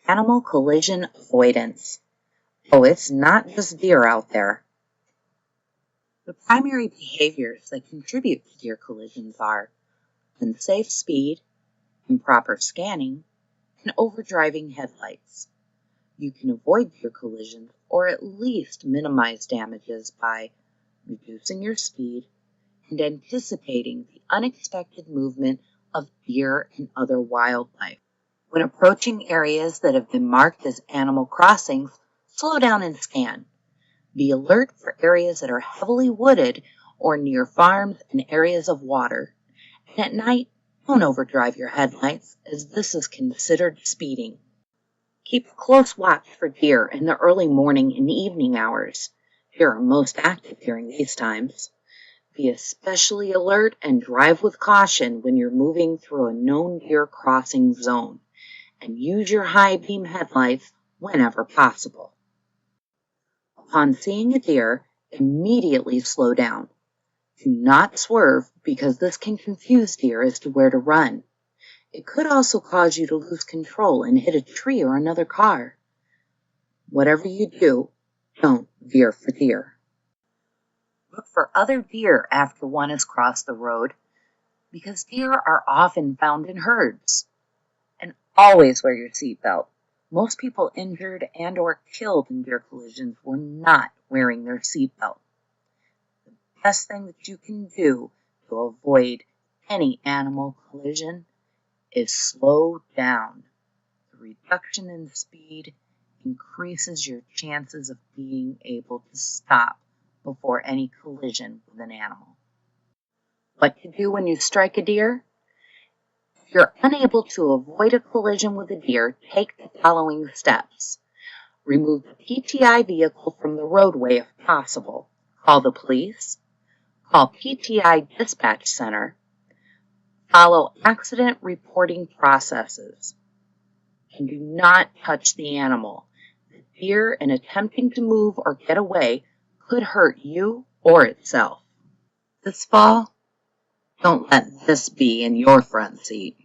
Animal collision avoidance. Oh, it's not just deer out there. The primary behaviors that contribute to deer collisions are unsafe speed, improper scanning, and overdriving headlights. You can avoid deer collisions or at least minimize damages by reducing your speed and anticipating the unexpected movement of deer and other wildlife. When approaching areas that have been marked as animal crossings, slow down and scan. Be alert for areas that are heavily wooded or near farms and areas of water. And at night, don't overdrive your headlights, as this is considered speeding. Keep a close watch for deer in the early morning and evening hours. Deer are most active during these times. Be especially alert and drive with caution when you're moving through a known deer crossing zone, and use your high beam headlights whenever possible. Upon seeing a deer, immediately slow down. Do not swerve because this can confuse deer as to where to run. It could also cause you to lose control and hit a tree or another car. Whatever you do, don't veer for deer. Look for other deer after one has crossed the road, because deer are often found in herds. And always wear your seatbelt. Most people injured and or killed in deer collisions were not wearing their seatbelt. The best thing that you can do to avoid any animal collision is slow down. The reduction in speed increases your chances of being able to stop before any collision with an animal. What to do when you strike a deer? If you're unable to avoid a collision with a deer, take the following steps. Remove the PTI vehicle from the roadway if possible. Call the police. Call PTI Dispatch Center. Follow accident reporting processes. And do not touch the animal. The deer, in attempting to move or get away, could hurt you or itself. This fall, don't let this be in your front seat.